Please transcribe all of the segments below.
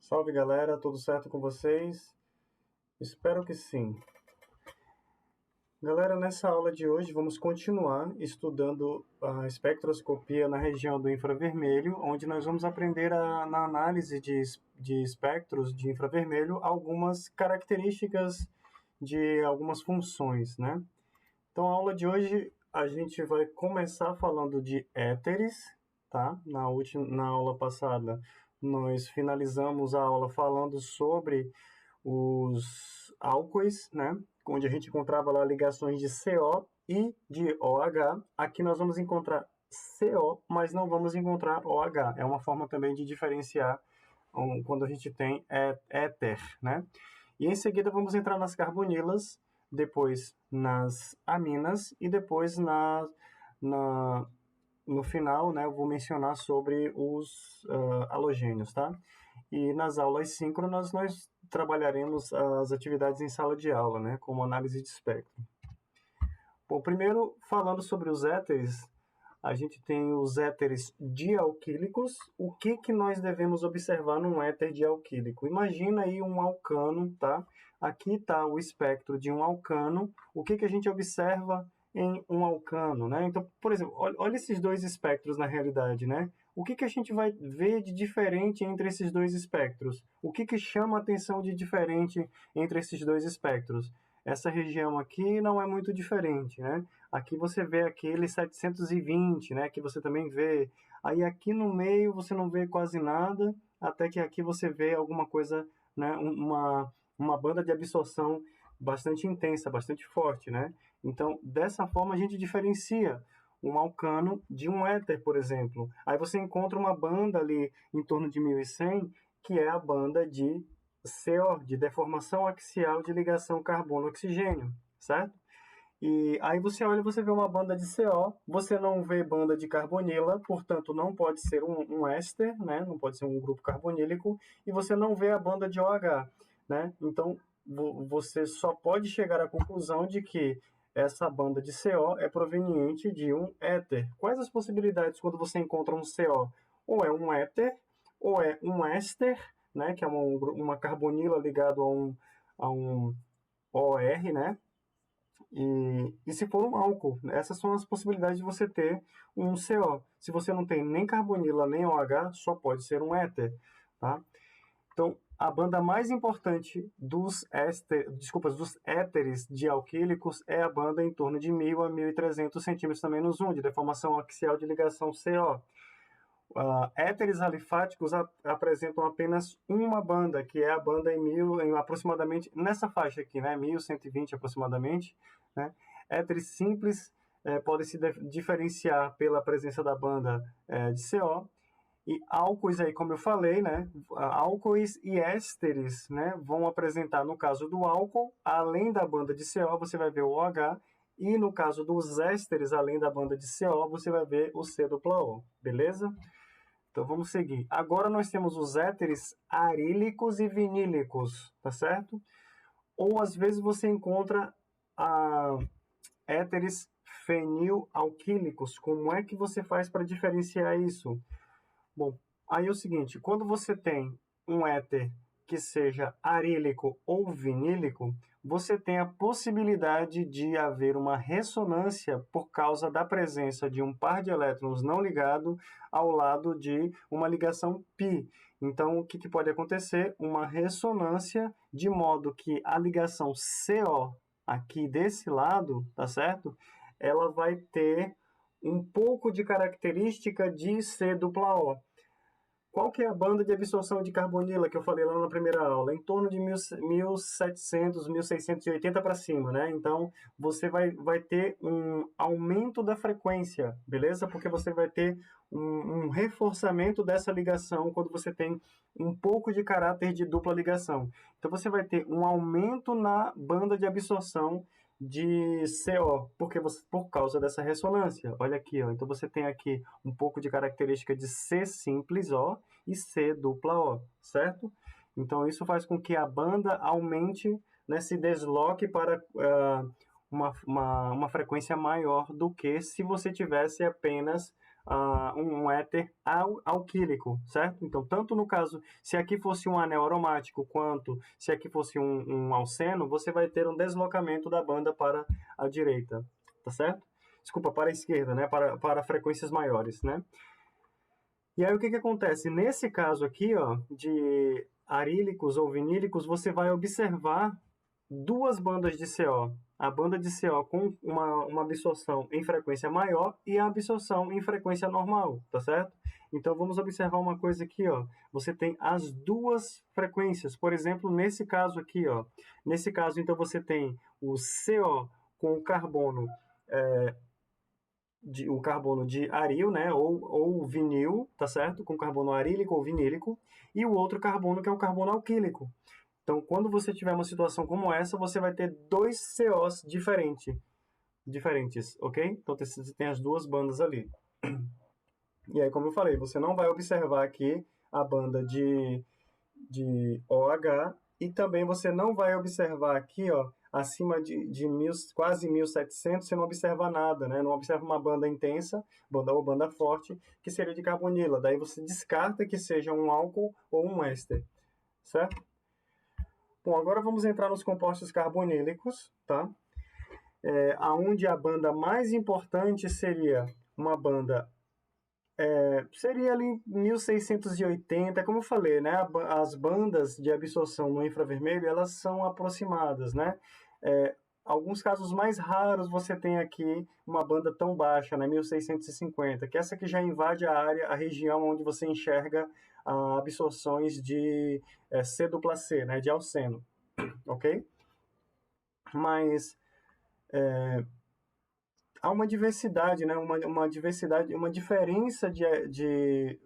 Salve galera, tudo certo com vocês? Espero que sim. Galera, nessa aula de hoje vamos continuar estudando a espectroscopia na região do infravermelho, onde nós vamos aprender na análise de espectros de infravermelho algumas características de algumas funções, né? Então, a aula de hoje a gente vai começar falando de éteres, tá? Na aula passada nós finalizamos a aula falando sobre os álcoois, né? Onde a gente encontrava lá ligações de CO e de OH. Aqui nós vamos encontrar CO, mas não vamos encontrar OH. É uma forma também de diferenciar quando a gente tem éter, né? E em seguida vamos entrar nas carbonilas, depois nas aminas e depois no final, né, eu vou mencionar sobre os halogênios, tá? E nas aulas síncronas nós trabalharemos as atividades em sala de aula, né, como análise de espectro. Bom, primeiro, falando sobre os éteres, a gente tem os éteres dialquílicos. O que nós devemos observar num éter dialquílico? Imagina aí um alcano, tá? Aqui está o espectro de um alcano. O que a gente observa em um alcano, né? Então, por exemplo, olha esses dois espectros na realidade, né? O que a gente vai ver de diferente entre esses dois espectros? O que chama a atenção de diferente entre esses dois espectros? Essa região aqui não é muito diferente, né? Aqui você vê aquele 720, né? Que você também vê. Aí aqui no meio você não vê quase nada, até que aqui você vê alguma coisa, né? Uma banda de absorção bastante intensa, bastante forte, né? Então, dessa forma a gente diferencia um alcano de um éter, por exemplo. Aí você encontra uma banda ali em torno de 1100, que é a banda de CO, de deformação axial de ligação carbono-oxigênio, certo? E aí você olha e você vê uma banda de CO, você não vê banda de carbonila, portanto não pode ser um éster, né? Não pode ser um grupo carbonílico, e você não vê a banda de OH, né? Então você só pode chegar à conclusão de que essa banda de CO é proveniente de um éter. Quais as possibilidades quando você encontra um CO? Ou é um éter, ou é um éster, né? Que é uma carbonila ligado a um OR, né? E se for um álcool, essas são as possibilidades de você ter um CO. Se você não tem nem carbonila nem OH, só pode ser um éter, tá? Então, a banda mais importante dos éteres dialquílicos é a banda em torno de 1000 a 1300 centímetros também no zoom, de deformação axial de ligação CO. Éteres alifáticos apresentam apenas uma banda, que é a banda em aproximadamente, nessa faixa aqui, né, 1120 aproximadamente, né. Éteres simples podem se diferenciar pela presença da banda de CO, e álcoois aí, como eu falei, né, álcoois e ésteres, né, vão apresentar, no caso do álcool, além da banda de CO, você vai ver o OH, e no caso dos ésteres, além da banda de CO, você vai ver o C-O, beleza? Então vamos seguir. Agora nós temos os éteres arílicos e vinílicos, tá certo? Ou às vezes você encontra éteres fenilalquílicos. Como é que você faz para diferenciar isso? Bom, aí é o seguinte, quando você tem um éter que seja arílico ou vinílico, você tem a possibilidade de haver uma ressonância por causa da presença de um par de elétrons não ligado ao lado de uma ligação π. Então, o que pode acontecer? Uma ressonância de modo que a ligação CO aqui desse lado, tá certo? Ela vai ter um pouco de característica de C-O. Qual que é a banda de absorção de carbonila que eu falei lá na primeira aula? Em torno de 1700, 1680 para cima, né? Então, você vai ter um aumento da frequência, beleza? Porque você vai ter um reforçamento dessa ligação quando você tem um pouco de caráter de dupla ligação. Então, você vai ter um aumento na banda de absorção de CO, por causa dessa ressonância. Olha aqui, ó. Então você tem aqui um pouco de característica de C simples O e C dupla O, certo? Então isso faz com que a banda aumente, né, se desloque para uma frequência maior do que se você tivesse apenas um éter alquílico, certo? Então, tanto no caso, se aqui fosse um anel aromático, quanto se aqui fosse um alceno, você vai ter um deslocamento da banda para a direita, tá certo? Desculpa, para a esquerda, né? Para frequências maiores, né? E aí o que que acontece? Nesse caso aqui, ó, de arílicos ou vinílicos, você vai observar duas bandas de CO. A banda de CO com uma absorção em frequência maior e a absorção em frequência normal, tá certo? Então vamos observar uma coisa aqui, ó. Você tem as duas frequências. Por exemplo, nesse caso aqui, ó. Nesse caso, então você tem o CO com o carbono o carbono de aril, né, ou vinil, tá certo? Com carbono arílico ou vinílico, e o outro carbono que é o carbono alquílico. Então, quando você tiver uma situação como essa, você vai ter dois COs diferentes, ok? Então, você tem as duas bandas ali. E aí, como eu falei, você não vai observar aqui a banda de OH e também você não vai observar aqui, ó, acima de quase 1700, você não observa nada, né? Não observa uma banda intensa, banda ou banda forte, que seria de carbonila. Daí você descarta que seja um álcool ou um éster, certo? Bom, agora vamos entrar nos compostos carbonílicos, tá? Aonde a banda mais importante seria uma banda seria ali 1680, como eu falei, né? As bandas de absorção no infravermelho, elas são aproximadas, né? É, alguns casos mais raros você tem aqui uma banda tão baixa, né? 1650, que essa que já invade a área, a região onde você enxerga absorções de C dupla C, né? De alceno, ok? Mas há uma diversidade, né? Uma diversidade, uma diferença de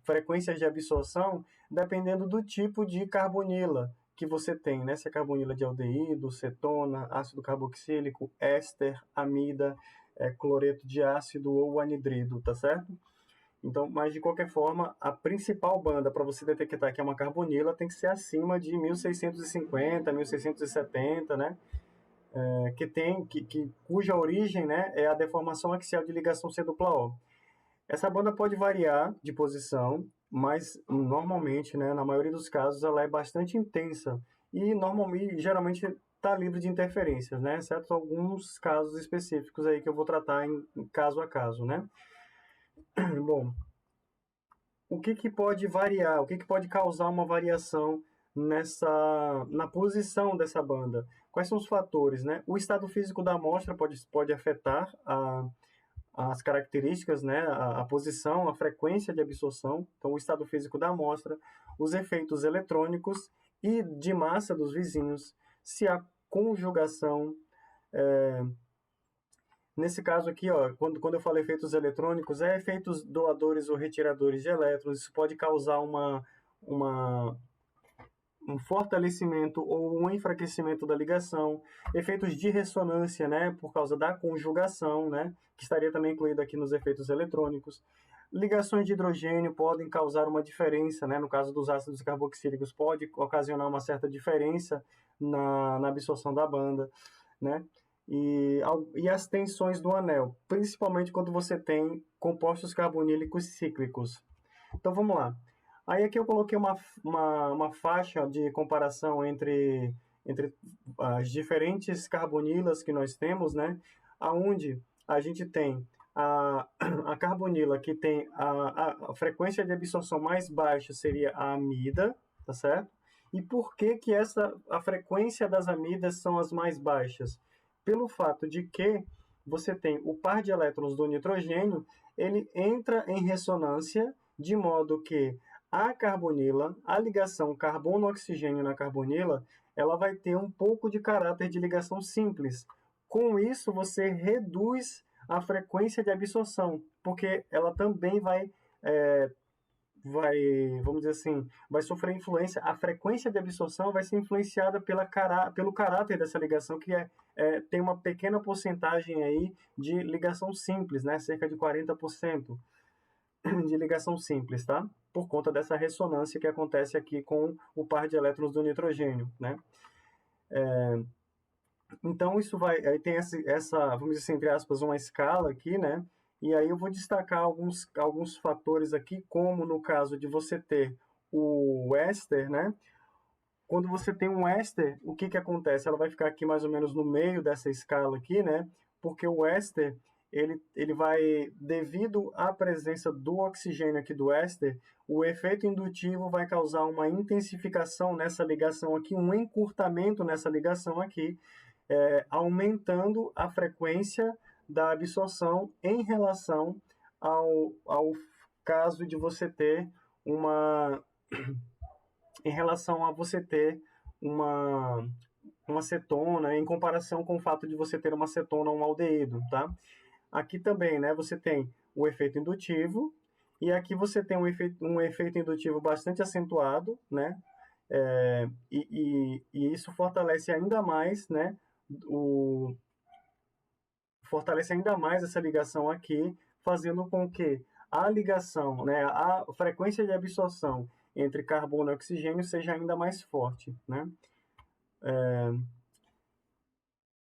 frequências de absorção dependendo do tipo de carbonila que você tem, né? Se é carbonila de aldeído, cetona, ácido carboxílico, éster, amida, cloreto de ácido ou anidrido, tá certo? Então, mas de qualquer forma, a principal banda para você detectar que é uma carbonila tem que ser acima de 1650, 1670, né? Cuja origem, né, é a deformação axial de ligação C-O. Essa banda pode variar de posição, mas normalmente, né, na maioria dos casos, ela é bastante intensa e normalmente, geralmente está livre de interferências, né, exceto alguns casos específicos aí que eu vou tratar em caso a caso, né. Bom, o que que pode variar, o que que pode causar uma variação na posição dessa banda? Quais são os fatores, né? O estado físico da amostra pode afetar as características, né? A posição, a frequência de absorção, então o estado físico da amostra, os efeitos eletrônicos e de massa dos vizinhos, se a conjugação nesse caso aqui, ó, quando eu falo efeitos eletrônicos, é efeitos doadores ou retiradores de elétrons. Isso pode causar uma, um fortalecimento ou um enfraquecimento da ligação. Efeitos de ressonância, né, por causa da conjugação, né, que estaria também incluído aqui nos efeitos eletrônicos. Ligações de hidrogênio podem causar uma diferença, né, no caso dos ácidos carboxílicos, pode ocasionar uma certa diferença na absorção da banda, né? E as tensões do anel, principalmente quando você tem compostos carbonílicos cíclicos. Então vamos lá. Aí aqui eu coloquei uma faixa de comparação entre as diferentes carbonilas que nós temos, né? Aonde a gente tem a carbonila que tem a frequência de absorção mais baixa seria a amida, tá certo? E por que que a frequência das amidas são as mais baixas? Pelo fato de que você tem o par de elétrons do nitrogênio, ele entra em ressonância de modo que a carbonila, a ligação carbono-oxigênio na carbonila, ela vai ter um pouco de caráter de ligação simples. Com isso, você reduz a frequência de absorção, porque ela também vamos dizer assim, vai sofrer influência, a frequência de absorção vai ser influenciada pelo caráter dessa ligação, que tem uma pequena porcentagem aí de ligação simples, né? Cerca de 40% de ligação simples, tá? Por conta dessa ressonância que acontece aqui com o par de elétrons do nitrogênio, né? Então, isso vai... Aí tem vamos dizer assim, entre aspas, uma escala aqui, né? E aí eu vou destacar alguns fatores aqui, como no caso de você ter o éster, né? Quando você tem um éster, o que acontece? Ela vai ficar aqui mais ou menos no meio dessa escala aqui, né? Porque o éster, ele vai, devido à presença do oxigênio aqui do éster, o efeito indutivo vai causar uma intensificação nessa ligação aqui, um encurtamento nessa ligação aqui, aumentando a frequência da absorção em relação ao caso de você ter uma em relação a você ter uma cetona, em comparação com o fato de você ter uma cetona ou um aldeído, tá? Aqui também, né, você tem o efeito indutivo, e aqui você tem um efeito indutivo bastante acentuado, né? E isso fortalece ainda mais, né, fortalece ainda mais essa ligação aqui, fazendo com que a ligação, né, a frequência de absorção entre carbono e oxigênio seja ainda mais forte, né?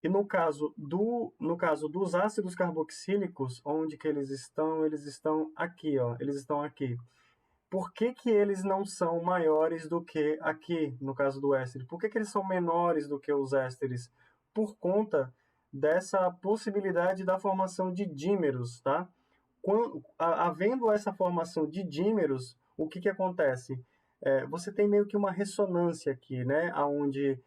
E no caso dos ácidos carboxílicos, onde que eles estão? Eles estão aqui, ó, eles estão aqui. Por que que eles não são maiores do que aqui, no caso do éster? Por que que eles são menores do que os ésteres? Por conta dessa possibilidade da formação de dímeros, tá? Havendo essa formação de dímeros, o que que acontece? Você tem meio que uma ressonância aqui, né? Onde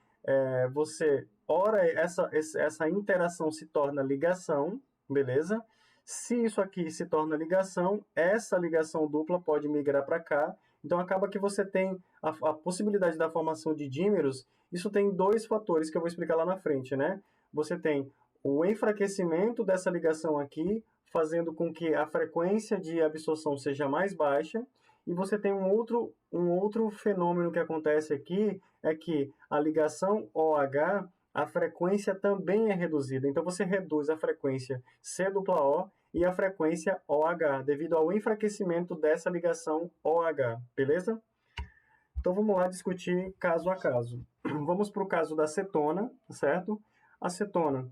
ora, essa interação se torna ligação, beleza? Se isso aqui se torna ligação, essa ligação dupla pode migrar para cá. Então, acaba que você tem a possibilidade da formação de dímeros. Isso tem dois fatores que eu vou explicar lá na frente, né? Você tem o enfraquecimento dessa ligação aqui, fazendo com que a frequência de absorção seja mais baixa. E você tem um outro fenômeno que acontece aqui, é que a ligação OH, a frequência também é reduzida. Então, você reduz a frequência C-O e a frequência OH, devido ao enfraquecimento dessa ligação OH, beleza? Então, vamos lá discutir caso a caso. Vamos para o caso da cetona, certo? A cetona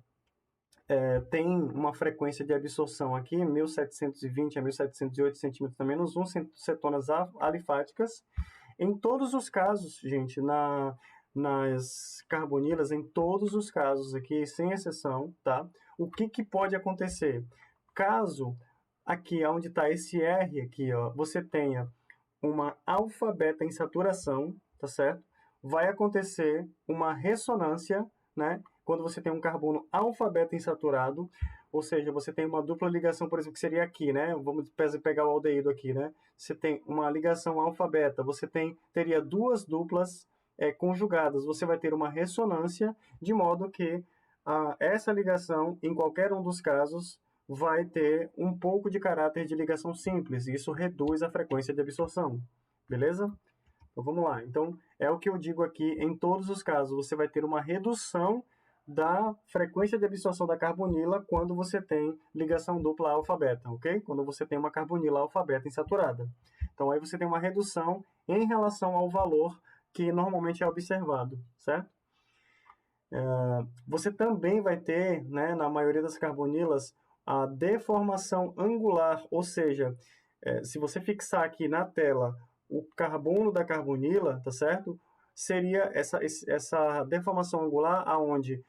tem uma frequência de absorção aqui, 1720 a 1708 centímetros a menos 1, cetonas alifáticas. Em todos os casos, gente, nas carbonilas, em todos os casos aqui, sem exceção, tá? O que pode acontecer? Caso aqui, onde está esse R aqui, ó, você tenha uma alfa-beta insaturação, tá certo? Vai acontecer uma ressonância, né? Quando você tem um carbono alfa-beta insaturado, ou seja, você tem uma dupla ligação, por exemplo, que seria aqui, né? Vamos pegar o aldeído aqui, né? Você tem uma ligação alfa-beta, você teria duas duplas conjugadas, você vai ter uma ressonância, de modo que essa ligação, em qualquer um dos casos, vai ter um pouco de caráter de ligação simples, e isso reduz a frequência de absorção, beleza? Então vamos lá. Então é o que eu digo aqui, em todos os casos, você vai ter uma redução da frequência de absorção da carbonila quando você tem ligação dupla alfa-beta, ok? Quando você tem uma carbonila alfa-beta insaturada. Então aí você tem uma redução em relação ao valor que normalmente é observado, certo? Você também vai ter, né, na maioria das carbonilas, a deformação angular, ou seja, se você fixar aqui na tela o carbono da carbonila, tá certo? Seria essa deformação angular aonde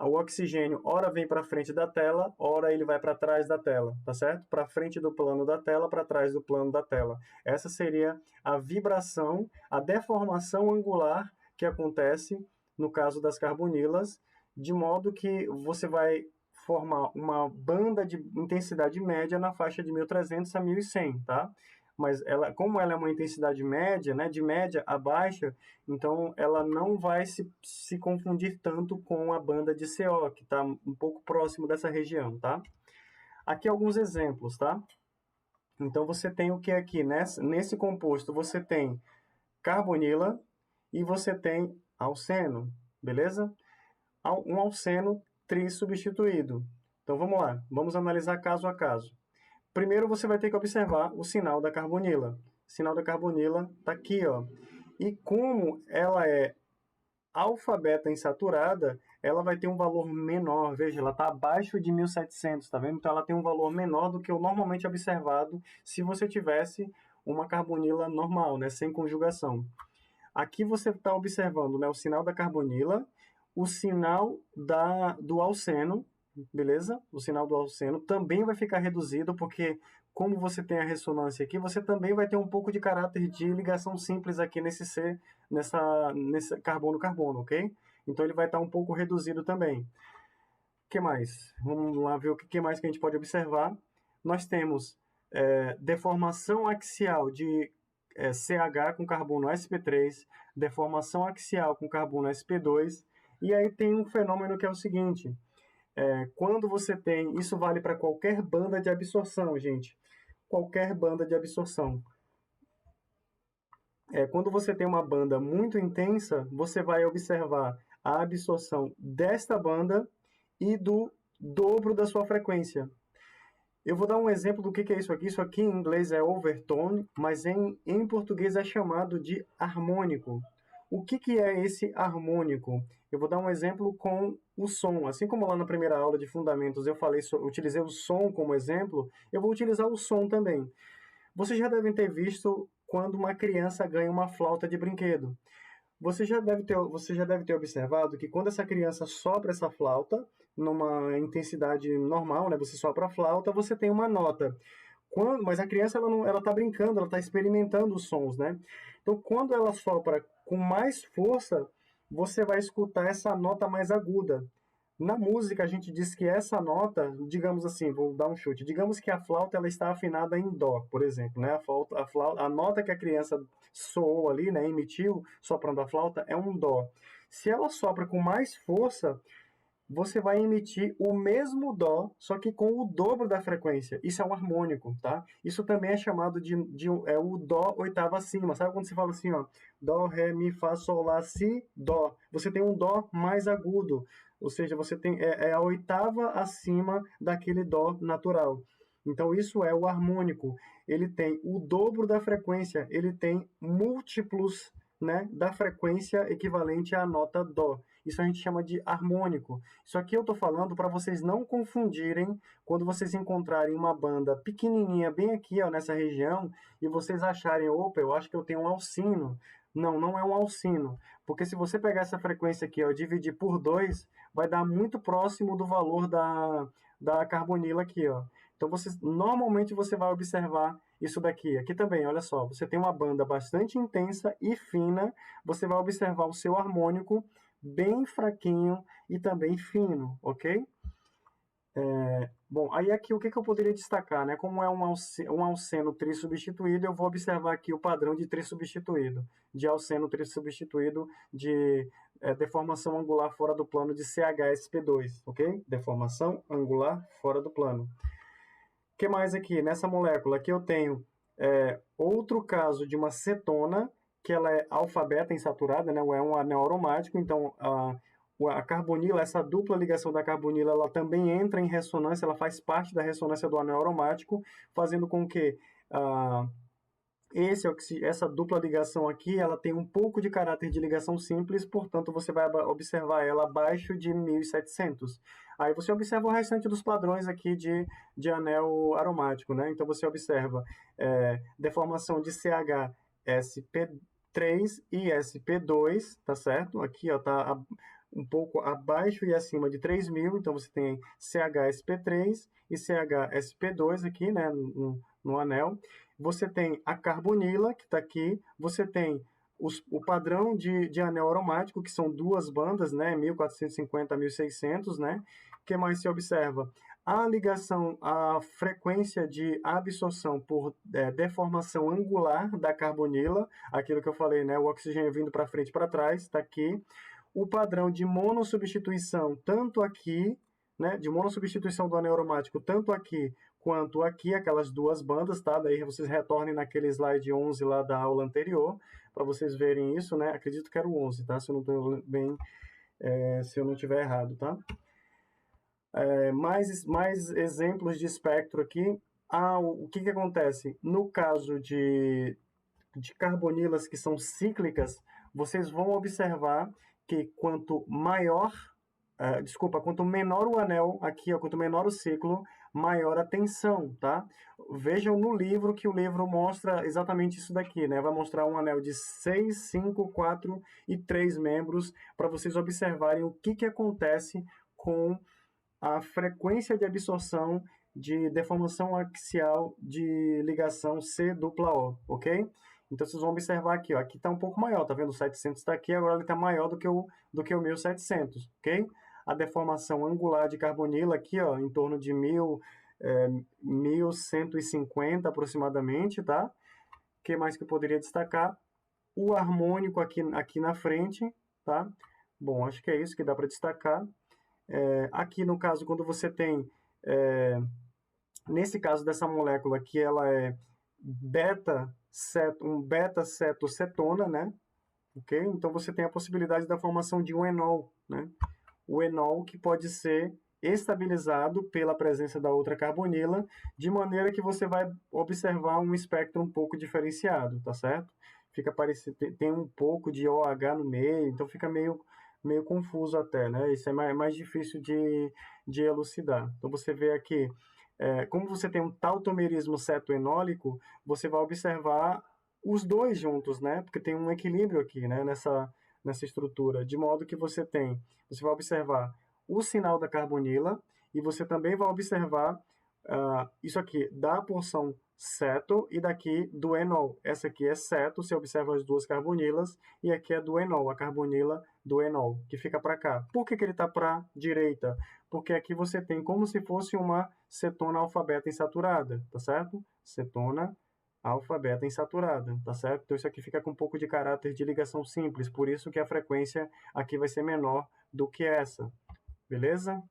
o oxigênio ora vem para frente da tela, ora ele vai para trás da tela, tá certo? Para frente do plano da tela, para trás do plano da tela. Essa seria a vibração, a deformação angular que acontece no caso das carbonilas, de modo que você vai formar uma banda de intensidade média na faixa de 1300 a 1100, tá? Mas como ela é uma intensidade média, né, de média a baixa, então ela não vai se confundir tanto com a banda de CO, que está um pouco próximo dessa região, tá? Aqui alguns exemplos, tá? Então você tem o que aqui? Nesse composto você tem carbonila e você tem alceno, beleza? Um alceno trissubstituído. Então vamos lá, vamos analisar caso a caso. Primeiro você vai ter que observar o sinal da carbonila. O sinal da carbonila está aqui, ó. E como ela é alfa-beta insaturada, ela vai ter um valor menor. Veja, ela está abaixo de 1700, tá vendo? Então ela tem um valor menor do que o normalmente observado se você tivesse uma carbonila normal, né, sem conjugação. Aqui você está observando, né, o sinal da carbonila, o sinal do alceno, beleza? O sinal do alceno também vai ficar reduzido, porque como você tem a ressonância aqui, você também vai ter um pouco de caráter de ligação simples aqui nesse carbono-carbono, ok? Então ele vai estar um pouco reduzido também. O que mais? Vamos lá ver o que mais que a gente pode observar. Nós temos deformação axial de CH com carbono sp3, deformação axial com carbono sp2, e aí tem um fenômeno que é o seguinte, quando você tem, isso vale para qualquer banda de absorção, gente, qualquer banda de absorção. Quando você tem uma banda muito intensa, você vai observar a absorção desta banda e do dobro da sua frequência. Eu vou dar um exemplo do que é isso aqui. Isso aqui em inglês é overtone, mas em português é chamado de harmônico. O que é esse harmônico? Eu vou dar um exemplo com o som. Assim como lá na primeira aula de fundamentos eu utilizei o som como exemplo, eu vou utilizar o som também. Vocês já devem ter visto quando uma criança ganha uma flauta de brinquedo. Você já deve ter observado que quando essa criança sopra essa flauta, numa intensidade normal, né? Você sopra a flauta, você tem uma nota. Mas a criança ela está brincando, ela está experimentando os sons, né? Então, quando ela sopra com mais força, você vai escutar essa nota mais aguda. Na música, a gente diz que essa nota, digamos assim, vou dar um chute, digamos que a flauta ela está afinada em dó, por exemplo, né? A nota que a criança soou ali, né, emitiu, soprando a flauta, é um dó. Se ela sopra com mais força, você vai emitir o mesmo dó, só que com o dobro da frequência. Isso é um harmônico, tá? Isso também é chamado de o dó oitava acima. Sabe quando você fala assim, ó, dó, ré, mi, fá, sol, lá, si, dó. Você tem um dó mais agudo, ou seja, você tem a oitava acima daquele dó natural. Então isso é o harmônico. Ele tem o dobro da frequência, ele tem múltiplos, né, da frequência equivalente à nota dó. Isso a gente chama de harmônico. Isso aqui eu estou falando para vocês não confundirem quando vocês encontrarem uma banda pequenininha bem aqui, ó, nessa região, e vocês acharem, opa, eu acho que eu tenho um alcino. Não, não é um alcino, porque se você pegar essa frequência aqui, ó, dividir por 2, vai dar muito próximo do valor da carbonila aqui, ó. Então, normalmente você vai observar isso daqui. Aqui também, olha só, você tem uma banda bastante intensa e fina, você vai observar o seu harmônico bem fraquinho e também fino, ok? Bom, aí aqui o que eu poderia destacar, né? Como é um alceno trissubstituído, eu vou observar aqui o padrão de trissubstituído, de alceno trissubstituído de deformação angular fora do plano de CHSP2, ok? Deformação angular fora do plano. O que mais aqui? Nessa molécula aqui eu tenho outro caso de uma cetona, que ela é alfa-beta insaturada, né? É um anel aromático, então a carbonila, essa dupla ligação da carbonila, ela também entra em ressonância, ela faz parte da ressonância do anel aromático, fazendo com que essa dupla ligação aqui, ela tem um pouco de caráter de ligação simples, portanto, você vai observar ela abaixo de 1700. Aí você observa o restante dos padrões aqui de anel aromático, né? Então, você observa deformação de CH, SP3 e SP2, tá certo? Aqui, ó, tá um pouco abaixo e acima de 3000, então você tem CHSP3 e CHSP2 aqui, né, no anel. Você tem a carbonila, que está aqui, você tem o padrão de anel aromático, que são duas bandas, né, 1450 a 1600, né? O que mais se observa? A ligação, a frequência de absorção por deformação angular da carbonila, aquilo que eu falei, né, o oxigênio vindo para frente e para trás, está aqui. O padrão de monossubstituição, tanto aqui, né, de monossubstituição do anel aromático, tanto aqui quanto aqui, aquelas duas bandas, tá? Daí vocês retornem naquele slide 11 lá da aula anterior, para vocês verem isso, né? Acredito que era o 11, tá? Se eu não estou bem, se eu não estiver errado, tá? Mais exemplos de espectro aqui. O que acontece? No caso de carbonilas que são cíclicas, vocês vão observar que quanto maior, quanto menor o anel aqui, ó, quanto menor o ciclo, maior a tensão, tá? Vejam no livro que o livro mostra exatamente isso daqui, né? Vai mostrar um anel de 6, 5, 4 e 3 membros para vocês observarem o que acontece com a frequência de absorção de deformação axial de ligação C-O, ok? Então, vocês vão observar aqui, ó, aqui está um pouco maior, tá vendo? O 700 está aqui, agora ele está maior do que o 1700, ok? A deformação angular de carbonila aqui, ó, em torno de 1150 aproximadamente, tá? O que mais que eu poderia destacar? O harmônico aqui na frente, tá? Bom, acho que é isso que dá para destacar. Aqui, no caso, quando você tem, nesse caso dessa molécula aqui, ela é beta-cetocetona, né? Ok? Então, você tem a possibilidade da formação de um enol, né? O enol que pode ser estabilizado pela presença da outra carbonila, de maneira que você vai observar um espectro um pouco diferenciado, tá certo? Fica parecido, tem um pouco de OH no meio, então fica meio confuso até, né? Isso é mais difícil de elucidar. Então, você vê aqui, como você tem um tautomerismo cetoenólico, você vai observar os dois juntos, né? Porque tem um equilíbrio aqui, né? Nessa estrutura, de modo que você vai observar o sinal da carbonila e você também vai observar isso aqui da porção ceto e daqui do enol. Essa aqui é ceto, você observa as duas carbonilas, e aqui é do enol, a carbonila do enol, que fica para cá. Por que ele está para a direita? Porque aqui você tem como se fosse uma cetona alfa-beta insaturada, tá certo? Cetona alfa-beta insaturada, tá certo? Então isso aqui fica com um pouco de caráter de ligação simples, por isso que a frequência aqui vai ser menor do que essa, beleza?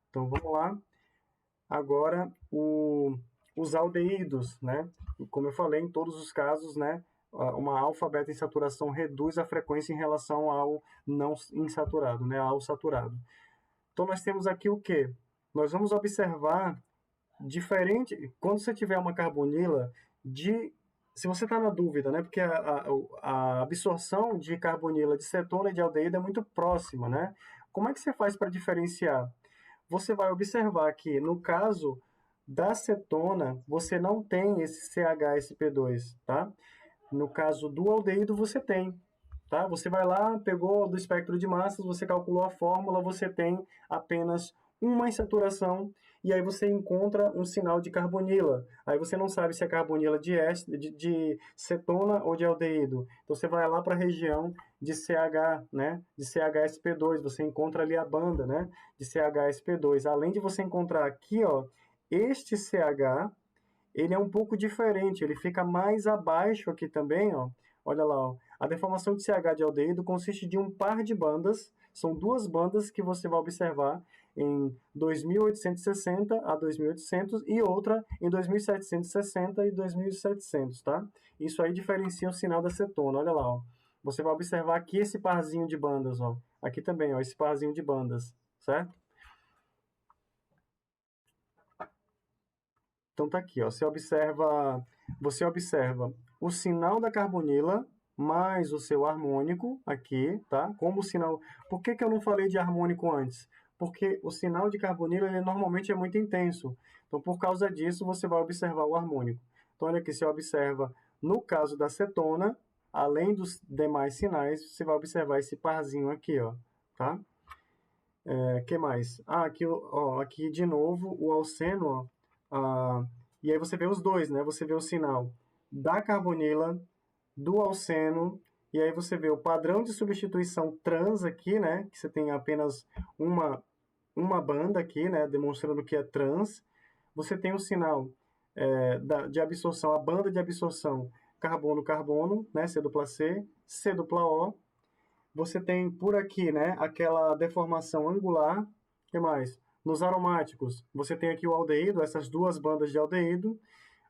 Então vamos lá. Agora, os aldeídos, né? Como eu falei, em todos os casos, né? Uma alfa-beta insaturação reduz a frequência em relação ao não insaturado, né? Ao saturado. Então, nós temos aqui o quê? Nós vamos observar diferente... Quando você tiver uma carbonila se você está na dúvida, né? Porque a absorção de carbonila de cetona e de aldeído é muito próxima, né? Como é que você faz para diferenciar? Você vai observar que, no caso da cetona, você não tem esse CHSP2, tá? No caso do aldeído, você tem, tá? Você vai lá, pegou do espectro de massas, você calculou a fórmula, você tem apenas uma insaturação, e aí você encontra um sinal de carbonila. Aí você não sabe se é carbonila de cetona ou de aldeído. Então você vai lá para a região de CH, né? De CHSP2, você encontra ali a banda, né? De CHSP2. Além de você encontrar aqui, ó, este CH, ele é um pouco diferente, ele fica mais abaixo aqui também, ó. Olha lá, ó. A deformação de CH de aldeído consiste de um par de bandas, são duas bandas que você vai observar em 2860 a 2800 e outra em 2760 e 2700, tá? Isso aí diferencia o sinal da cetona, olha lá, ó. Você vai observar aqui esse parzinho de bandas, ó. Aqui também, ó, esse parzinho de bandas, certo? Então tá aqui, ó. Você observa o sinal da carbonila mais o seu harmônico aqui, tá? Como o sinal. Por que eu não falei de harmônico antes? Porque o sinal de carbonila ele normalmente é muito intenso. Então, por causa disso, você vai observar o harmônico. Então, olha aqui, você observa, no caso da cetona, além dos demais sinais, você vai observar esse parzinho aqui, ó, tá? Que mais? Aqui, ó, aqui de novo o alceno, ó, e aí você vê os dois, né? Você vê o sinal da carbonila, do alceno, e aí você vê o padrão de substituição trans aqui, né? Que você tem apenas uma banda aqui, né? Demonstrando que é trans. Você tem o sinal de absorção, a banda de absorção carbono-carbono, né? C dupla C, C dupla O. Você tem por aqui, né? Aquela deformação angular. O que mais? Nos aromáticos, você tem aqui o aldeído, essas duas bandas de aldeído.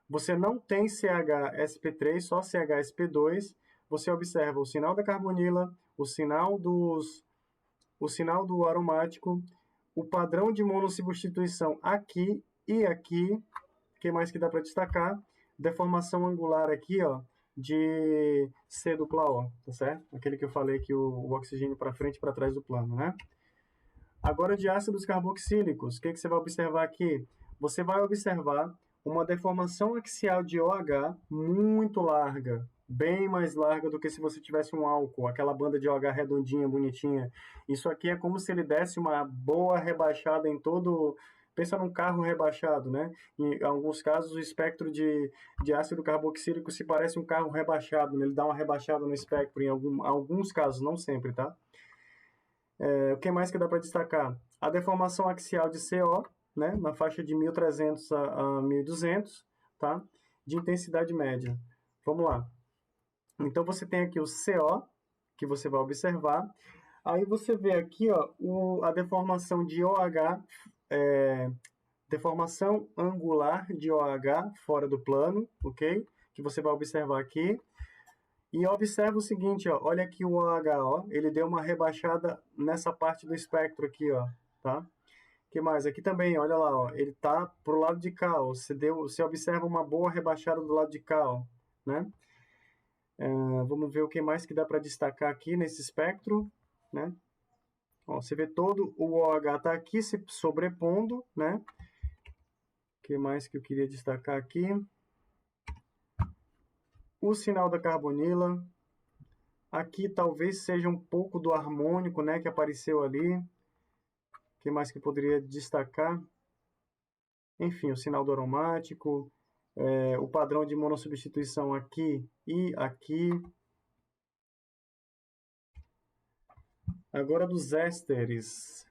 Você não tem CHSP3, só CHSP2. Você observa o sinal da carbonila, o sinal do aromático, o padrão de monossubstituição aqui e aqui. O que mais que dá para destacar? Deformação angular aqui, ó, de C dupla O, tá certo? Aquele que eu falei que o oxigênio para frente e para trás do plano, né? Agora, de ácidos carboxílicos, o que você vai observar aqui? Você vai observar uma deformação axial de OH muito larga, bem mais larga do que se você tivesse um álcool, aquela banda de OH redondinha, bonitinha. Isso aqui é como se ele desse uma boa rebaixada em todo... Pensa num carro rebaixado, né? Em alguns casos, o espectro de ácido carboxílico se parece um carro rebaixado, né? Ele dá uma rebaixada no espectro em alguns casos, não sempre, tá? O que mais que dá para destacar? A deformação axial de CO, né, na faixa de 1.300 a 1.200, tá? De intensidade média. Vamos lá. Então, você tem aqui o CO, que você vai observar. Aí você vê aqui ó, a deformação de OH, deformação angular de OH fora do plano, ok? Que você vai observar aqui. E observa o seguinte, ó, olha aqui o OH, ó, ele deu uma rebaixada nessa parte do espectro aqui, ó, tá? Que mais? Aqui também, olha lá, ó, ele tá pro lado de cá, ó, você observa uma boa rebaixada do lado de cá, ó, né? Vamos ver o que mais que dá para destacar aqui nesse espectro, né? Ó, você vê todo o OH tá aqui se sobrepondo, né? O que mais que eu queria destacar aqui? O sinal da carbonila. Aqui talvez seja um pouco do harmônico, né, que apareceu ali. O que mais que eu poderia destacar? Enfim, o sinal do aromático, o padrão de monossubstituição aqui e aqui. Agora dos ésteres.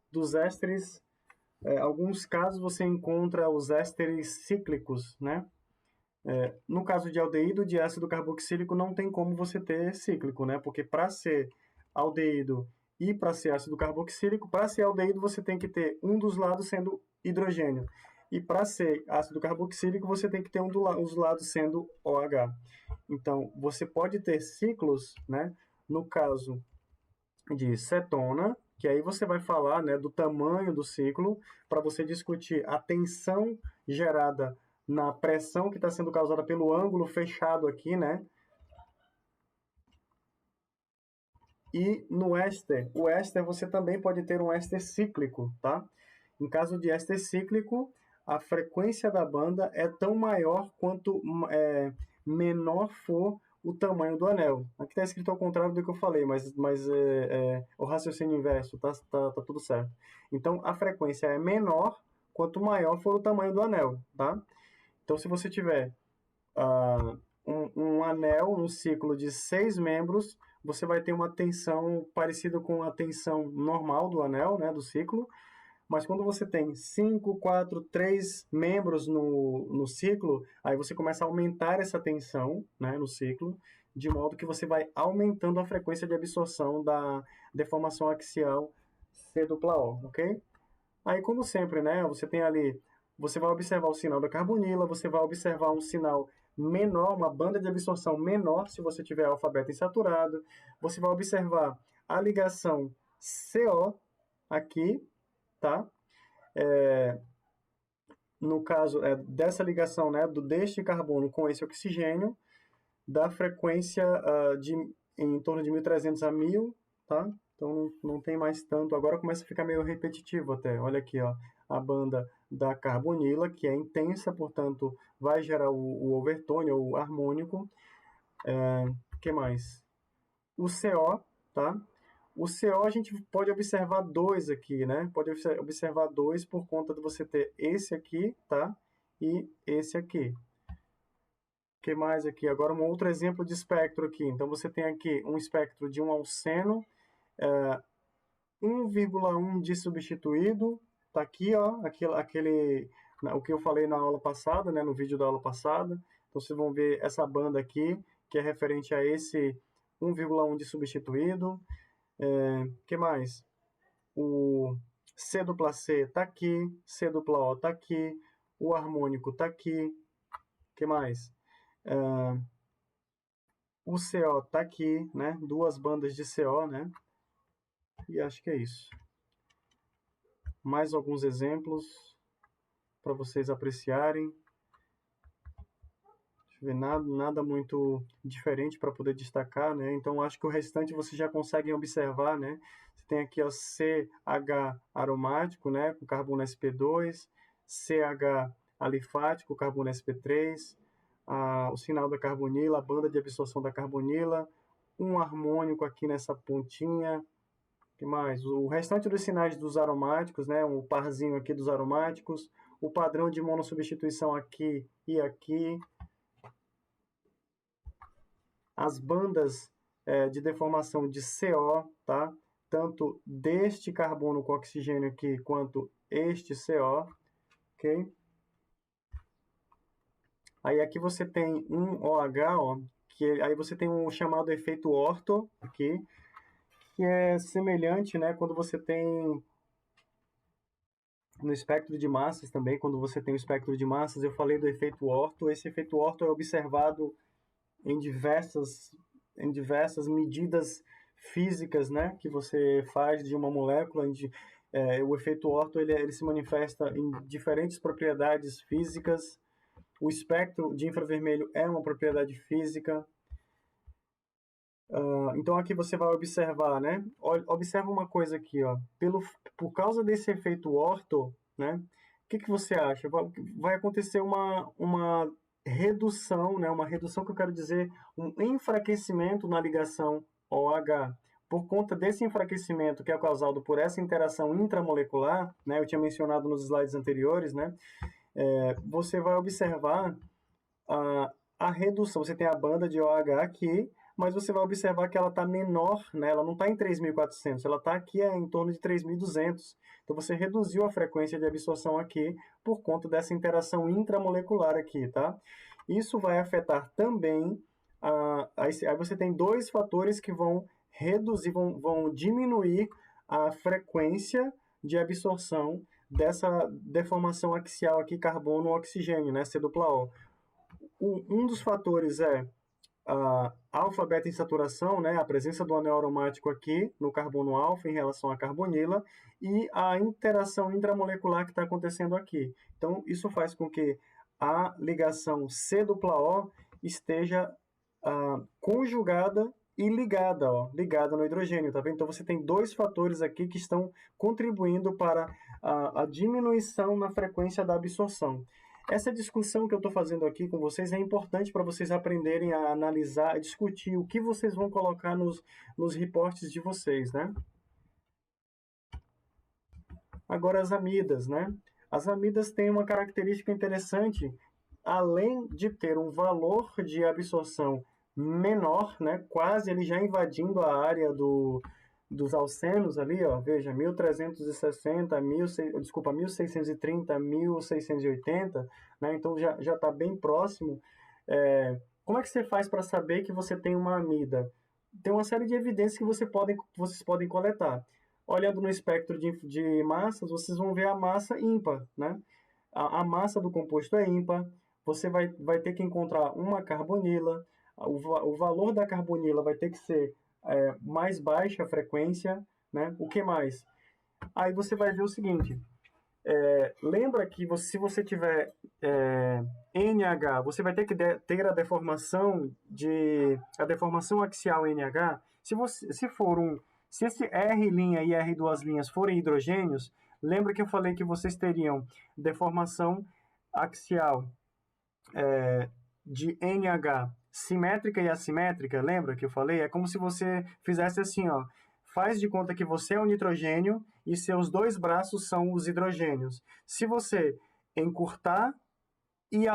Dos ésteres, alguns casos você encontra os ésteres cíclicos, né? No caso de aldeído de ácido carboxílico não tem como você ter cíclico, né? Porque para ser aldeído e para ser ácido carboxílico, para ser aldeído você tem que ter um dos lados sendo hidrogênio. E para ser ácido carboxílico você tem que ter os lados sendo OH. Então, você pode ter ciclos, né? No caso de cetona, que aí você vai falar, né, do tamanho do ciclo para você discutir a tensão gerada na pressão que está sendo causada pelo ângulo fechado aqui, né? E no éster, o éster você também pode ter um éster cíclico, tá? Em caso de éster cíclico, a frequência da banda é tão maior quanto menor for o tamanho do anel. Aqui está escrito ao contrário do que eu falei, mas o raciocínio inverso, tá tudo certo. Então, a frequência é menor quanto maior for o tamanho do anel, tá? Então, se você tiver um anel, um ciclo de 6 membros, você vai ter uma tensão parecida com a tensão normal do anel, né, do ciclo, mas quando você tem 5, 4, 3 membros no ciclo, aí você começa a aumentar essa tensão, né, no ciclo, de modo que você vai aumentando a frequência de absorção da deformação axial C dupla O, ok? Aí, como sempre, né, você tem ali, você vai observar o sinal da carbonila, você vai observar um sinal menor, uma banda de absorção menor, se você tiver alfa-beta insaturado, você vai observar a ligação CO aqui, tá? No caso dessa ligação, né, deste carbono com esse oxigênio, da frequência em torno de 1.300 a 1.000, tá? Então não tem mais tanto. Agora começa a ficar meio repetitivo até. Olha aqui, ó, a banda da carbonila, que é intensa, portanto, vai gerar o overtone, ou o harmônico. Que mais? O CO, tá? O CO a gente pode observar dois aqui, né? Pode observar dois por conta de você ter esse aqui, tá? E esse aqui. O que mais aqui? Agora um outro exemplo de espectro aqui. Então você tem aqui um espectro de um alceno, 1,1 de substituído. Tá aqui, ó, o que eu falei na aula passada, né? No vídeo da aula passada. Então vocês vão ver essa banda aqui, que é referente a esse 1,1 de substituído. Que mais? O C dupla C está aqui, C dupla O está aqui, o harmônico está aqui. Que mais? O CO está aqui, né? Duas bandas de CO, né? E acho que é isso. Mais alguns exemplos para vocês apreciarem. Deixa ver nada muito diferente para poder destacar, né? Então, acho que o restante vocês já conseguem observar, né? Você tem aqui, ó, CH aromático, né? Com carbono sp2, CH alifático, carbono sp3, o sinal da carbonila, a banda de absorção da carbonila, um harmônico aqui nessa pontinha. Que mais? O restante dos sinais dos aromáticos, né? Um parzinho aqui dos aromáticos, o padrão de monossubstituição aqui e aqui, as bandas de deformação de CO, tá? Tanto deste carbono com oxigênio aqui, quanto este CO, ok? Aí aqui você tem um OH, ó, que aí você tem um chamado efeito orto aqui, que é semelhante, né, quando você tem no espectro de massas também, quando você tem o espectro de massas, eu falei do efeito orto. Esse efeito orto é observado em diversas medidas físicas, né, que você faz de uma molécula. O efeito orto ele se manifesta em diferentes propriedades físicas. O espectro de infravermelho é uma propriedade física. Então aqui você vai observar, né? Observa uma coisa aqui, ó. Por causa desse efeito orto, né? O que você acha? Vai acontecer uma redução, né? Uma redução que eu quero dizer, um enfraquecimento na ligação OH. Por conta desse enfraquecimento que é causado por essa interação intramolecular, né? Eu tinha mencionado nos slides anteriores, né? Você vai observar a redução. Você tem a banda de OH aqui, mas você vai observar que ela está menor, né? Ela não está em 3.400, ela está aqui em torno de 3.200. Então, você reduziu a frequência de absorção aqui por conta dessa interação intramolecular aqui, tá? Isso vai afetar também, aí você tem dois fatores que vão reduzir, vão diminuir a frequência de absorção dessa deformação axial aqui, carbono-oxigênio, né? C-O. Um dos fatores é a alfa-beta insaturação, né, a presença do anel aromático aqui no carbono alfa em relação à carbonila e a interação intramolecular que está acontecendo aqui. Então, isso faz com que a ligação C-O esteja conjugada e ligada, ó, ligada no hidrogênio, tá vendo? Então, você tem dois fatores aqui que estão contribuindo para a diminuição na frequência da absorção. Essa discussão que eu estou fazendo aqui com vocês é importante para vocês aprenderem a analisar, a discutir o que vocês vão colocar nos reportes de vocês, né? Agora, as amidas, né? As amidas têm uma característica interessante, além de ter um valor de absorção menor, né? Quase ele já invadindo a área dos alcenos ali, ó, veja, 1360, 1630, 1680, né? Então já está bem próximo. Como é que você faz para saber que você tem uma amida? Tem uma série de evidências que vocês podem coletar. Olhando no espectro de massas, vocês vão ver a massa ímpar, né? A massa do composto é ímpar, você vai ter que encontrar uma carbonila, o valor da carbonila vai ter que ser mais baixa a frequência, né? O que mais? Aí você vai ver o seguinte, lembra que se você tiver NH, você vai ter que ter a deformação axial NH. Se esse R' e R2' forem hidrogênios, lembra que eu falei que vocês teriam deformação axial de NH simétrica e assimétrica, lembra que eu falei? É como se você fizesse assim, ó, faz de conta que você é um nitrogênio e seus dois braços são os hidrogênios. Se você encurtar e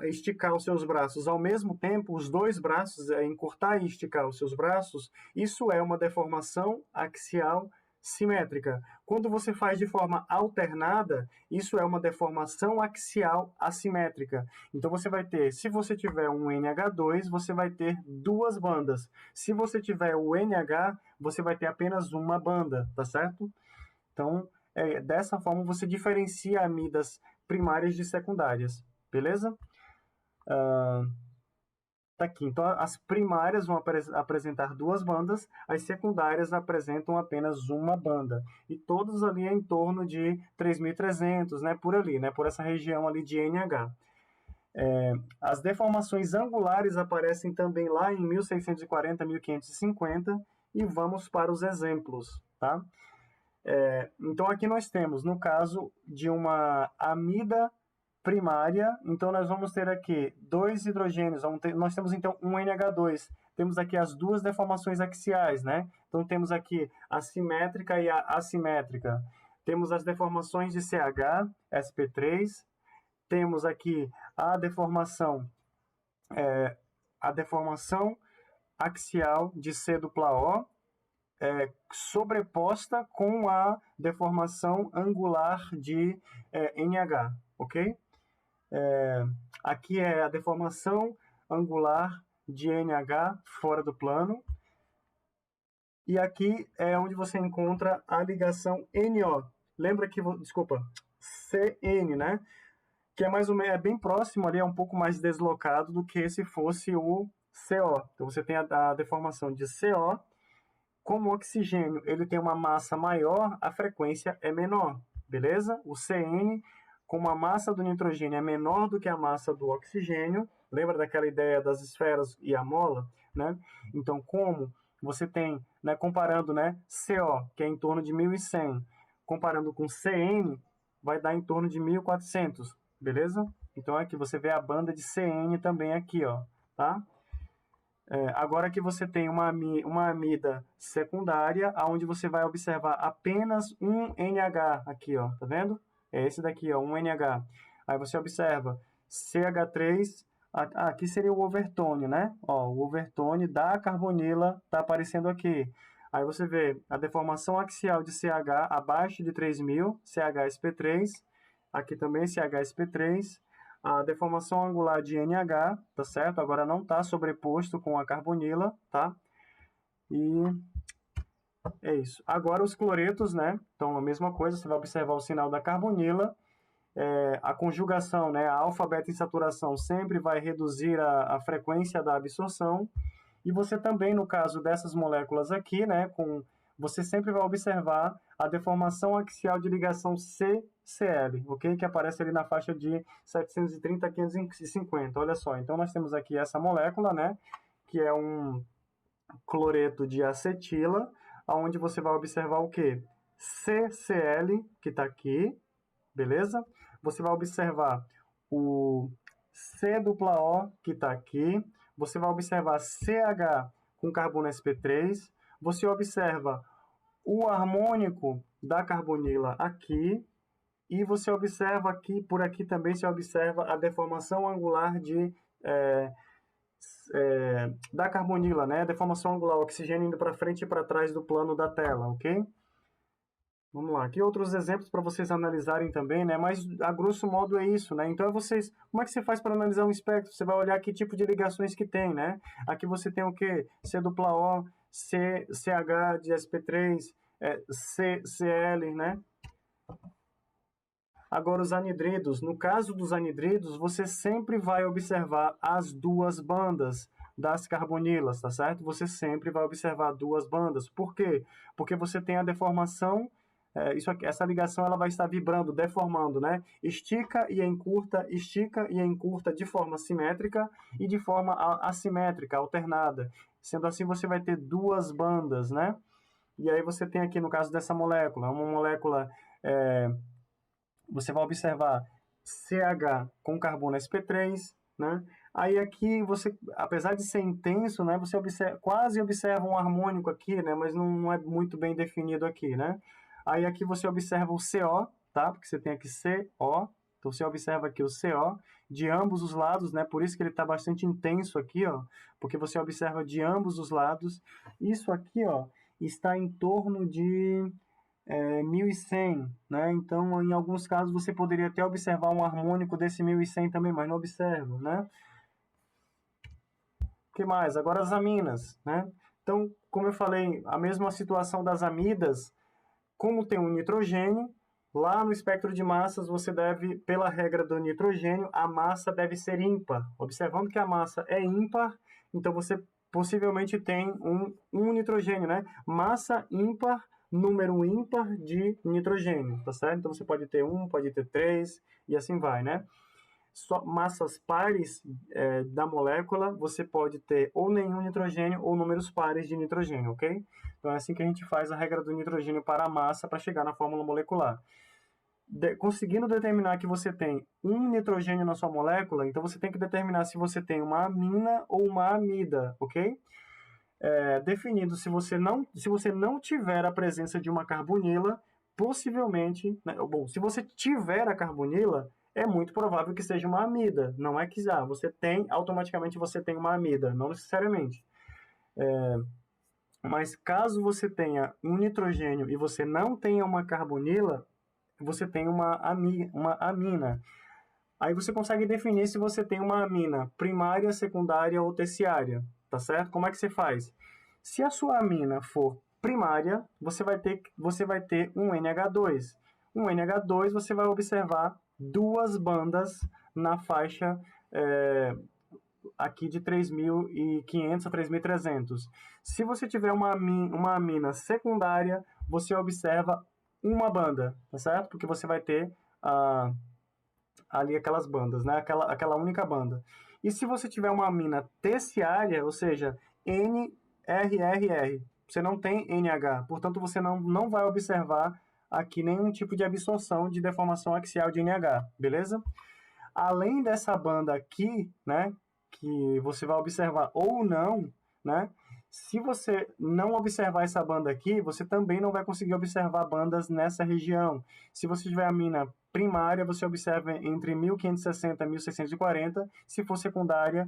esticar os seus braços ao mesmo tempo, os dois braços, encurtar e esticar os seus braços, isso é uma deformação axial simétrica. Quando você faz de forma alternada, isso é uma deformação axial assimétrica. Então você vai ter, se você tiver um NH2, você vai ter duas bandas. Se você tiver o NH, você vai ter apenas uma banda, tá certo? Então, dessa forma você diferencia amidas primárias de secundárias, beleza? Tá aqui. Então, as primárias vão apresentar duas bandas, as secundárias apresentam apenas uma banda. E todos ali em torno de 3.300, né, por ali, né, por essa região ali de NH. As deformações angulares aparecem também lá em 1640, 1550, e vamos para os exemplos, tá? Então, aqui nós temos, no caso de uma amida primária, então nós vamos ter aqui dois hidrogênios, nós temos então um NH2, temos aqui as duas deformações axiais, né? Então temos aqui a simétrica e a assimétrica. Temos as deformações de CH, sp3, temos aqui a deformação axial de C dupla O, sobreposta com a deformação angular de NH, ok? Aqui é a deformação angular de NH fora do plano. E aqui é onde você encontra a ligação NO. Lembra que, desculpa, CN, né? Que é mais ou menos, é bem próximo ali, é um pouco mais deslocado do que se fosse o CO. Então você tem a deformação de CO. Como o oxigênio ele tem uma massa maior, a frequência é menor, beleza? O CN, como a massa do nitrogênio é menor do que a massa do oxigênio, lembra daquela ideia das esferas e a mola, né? Então, como você tem, né, comparando, né, CO, que é em torno de 1.100, comparando com CN, vai dar em torno de 1.400, beleza? Então, aqui você vê a banda de CN também aqui, ó, tá? Agora que você tem uma amida secundária, onde você vai observar apenas um NH aqui, ó, tá vendo? É esse daqui, ó, um NH. Aí você observa CH3, aqui seria o overtone, né? Ó, o overtone da carbonila tá aparecendo aqui. Aí você vê a deformação axial de CH abaixo de 3.000, CHSP3, aqui também CHSP3, a deformação angular de NH, tá certo? Agora não está sobreposto com a carbonila, tá? E é isso. Agora os cloretos, né? Então a mesma coisa, você vai observar o sinal da carbonila, a conjugação, né? A alfa-beta insaturação sempre vai reduzir a frequência da absorção. E você também, no caso dessas moléculas aqui, né? Você sempre vai observar a deformação axial de ligação CCl, ok? Que aparece ali na faixa de 730 a 550. Olha só, então nós temos aqui essa molécula, né? Que é um cloreto de acetila, onde você vai observar o quê? CCl, que está aqui, beleza? Você vai observar o C-O, que está aqui. Você vai observar CH com carbono sp3. Você observa o harmônico da carbonila aqui. E você observa aqui, por aqui também se observa a deformação angular da carbonila, né? Deformação angular, oxigênio indo para frente e para trás do plano da tela, ok? Vamos lá, aqui outros exemplos para vocês analisarem também, né? Mas a grosso modo é isso, né? Então como é que você faz para analisar um espectro? Você vai olhar que tipo de ligações que tem, né? Aqui você tem o quê? C dupla O, CH de sp3, CCl, né? Agora os anidridos, no caso dos anidridos, você sempre vai observar as duas bandas das carbonilas, tá certo? Você sempre vai observar duas bandas. Por quê? Porque você tem a deformação, essa ligação ela vai estar vibrando, deformando, né? Estica e encurta de forma simétrica e de forma assimétrica, alternada. Sendo assim, você vai ter duas bandas, né? E aí você tem aqui, no caso dessa molécula, uma molécula... você vai observar CH com carbono sp3, né? Aí aqui você, apesar de ser intenso, né, você quase observa um harmônico aqui, né, mas não é muito bem definido aqui, né? Aí aqui você observa o CO, tá? Porque você tem aqui CO, então você observa aqui o CO de ambos os lados, né? Por isso que ele está bastante intenso aqui, ó, porque você observa de ambos os lados. Isso aqui, ó, está em torno de 1.100, né? Então, em alguns casos, você poderia até observar um harmônico desse 1.100 também, mas não observa, né? O que mais? Agora as aminas, né? Então, como eu falei, a mesma situação das amidas, como tem um nitrogênio, lá no espectro de massas você deve, pela regra do nitrogênio, a massa deve ser ímpar. Observando que a massa é ímpar, então você possivelmente tem um nitrogênio, né? Massa ímpar, número ímpar de nitrogênio, tá certo? Então você pode ter 1, pode ter 3 e assim vai, né? só massas pares da molécula, você pode ter ou nenhum nitrogênio ou números pares de nitrogênio, ok? Então é assim que a gente faz a regra do nitrogênio para a massa para chegar na fórmula molecular. Conseguindo determinar que você tem um nitrogênio na sua molécula, então você tem que determinar se você tem uma amina ou uma amida, ok? Definindo se você não tiver a presença de uma carbonila, possivelmente, né, bom, se você tiver a carbonila, é muito provável que seja uma amida. Não é que você tem, automaticamente você tem uma amida, não necessariamente. Mas caso você tenha um nitrogênio e você não tenha uma carbonila, você tem uma amina. Aí você consegue definir se você tem uma amina primária, secundária ou terciária, tá certo? Como é que você faz? Se a sua amina for primária, você vai ter um NH2. Um NH2 você vai observar duas bandas na faixa aqui de 3.500 a 3.300. Se você tiver uma amina secundária, você observa uma banda, tá certo? Porque você vai ter ali aquelas bandas, né? Aquela única banda. E se você tiver uma amina terciária, ou seja, NRRR, você não tem NH, portanto você não vai observar aqui nenhum tipo de absorção de deformação axial de NH, beleza? Além dessa banda aqui, né, que você vai observar ou não, né? Se você não observar essa banda aqui, você também não vai conseguir observar bandas nessa região. Se você tiver a mina primária, você observa entre 1560 e 1640, se for secundária,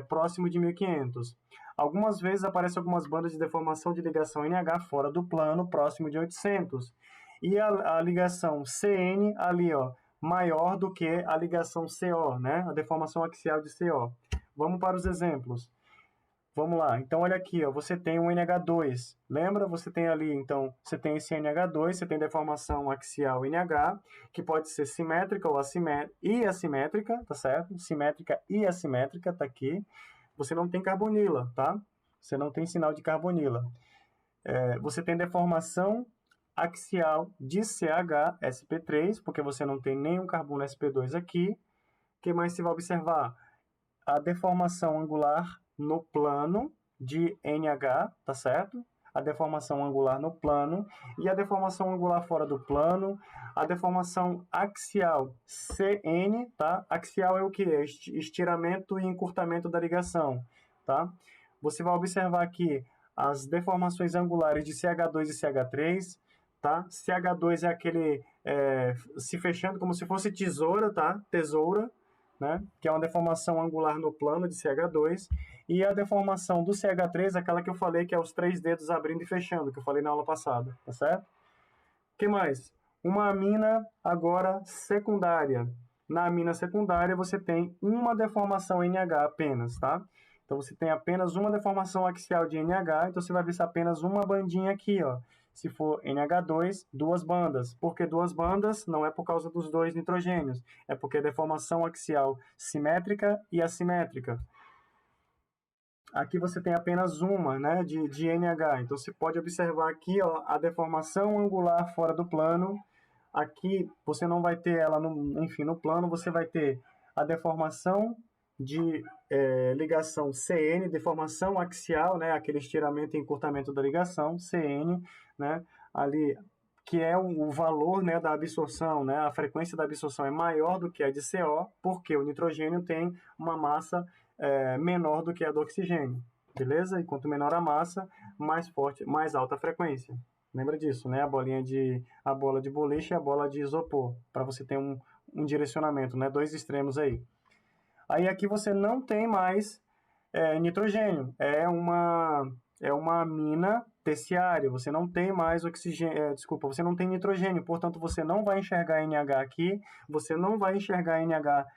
próximo de 1500. Algumas vezes aparecem algumas bandas de deformação de ligação NH fora do plano, próximo de 800. E a ligação CN ali, ó, maior do que a ligação CO, né? A deformação axial de CO. Vamos para os exemplos. Vamos lá. Então, olha aqui, ó, você tem um NH2. Lembra? Você tem ali, então, você tem esse NH2, você tem deformação axial NH, que pode ser simétrica ou assimétrica, tá certo? Simétrica e assimétrica, tá aqui. Você não tem carbonila, tá? Você não tem sinal de carbonila. Você tem deformação axial de CH, sp3, porque você não tem nenhum carbono sp2 aqui. O que mais você vai observar? A deformação angular no plano de NH, tá certo? A deformação angular no plano e a deformação angular fora do plano, a deformação axial CN, tá? Axial é o que? É estiramento e encurtamento da ligação, tá? Você vai observar aqui as deformações angulares de CH2 e CH3, tá? CH2 é aquele se fechando como se fosse tesoura, tá? Tesoura, né? Que é uma deformação angular no plano de CH2, e a deformação do CH3, aquela que eu falei, que é os 3 dedos abrindo e fechando, que eu falei na aula passada, tá certo? O que mais? Uma amina agora secundária. Na amina secundária você tem uma deformação NH apenas, tá? Então você tem apenas uma deformação axial de NH, então você vai ver apenas uma bandinha aqui, ó. Se for NH2, duas bandas. Por que duas bandas? Não é por causa dos dois nitrogênios, é porque é deformação axial simétrica e assimétrica. Aqui você tem apenas uma, né, de NH. Então você pode observar aqui, ó, a deformação angular fora do plano. Aqui você não vai ter ela, no plano você vai ter a deformação de ligação CN, deformação axial, né, aquele estiramento e encurtamento da ligação, CN, né, ali, que é o valor, né, da absorção, né, a frequência da absorção é maior do que a de CO, porque o nitrogênio tem uma massa menor do que a do oxigênio, beleza? E quanto menor a massa, mais forte, mais alta a frequência. Lembra disso, né? A bola de boliche e a bola de isopor, para você ter um direcionamento, né? Dois extremos aí. Aí aqui você não tem mais nitrogênio, é uma amina terciária, você não tem mais oxigênio, você não tem nitrogênio, portanto você não vai enxergar NH aqui, você não vai enxergar NH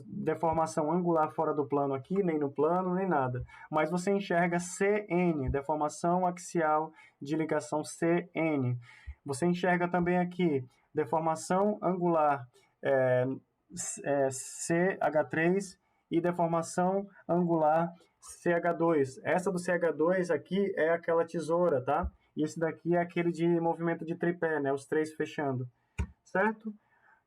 deformação angular fora do plano aqui, nem no plano, nem nada. Mas você enxerga CN, deformação axial de ligação CN. Você enxerga também aqui deformação angular CH3 e deformação angular CH2. Essa do CH2 aqui é aquela tesoura, tá? E esse daqui é aquele de movimento de tripé, né? Os três fechando, certo?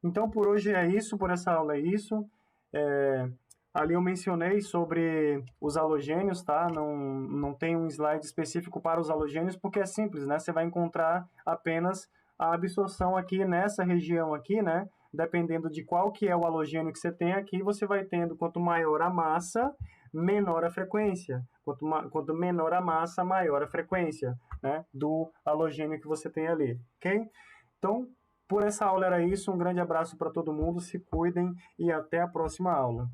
Então, por hoje é isso, por essa aula é isso. É, ali eu mencionei sobre os halogênios, tá? Não tem um slide específico para os halogênios, porque é simples, né? Você vai encontrar apenas a absorção aqui nessa região aqui, né? Dependendo de qual que é o halogênio que você tem aqui, você vai tendo, quanto maior a massa, menor a frequência. Quanto menor a massa, maior a frequência, né? Do halogênio que você tem ali, ok? Então, por essa aula era isso. Um grande abraço para todo mundo, se cuidem e até a próxima aula.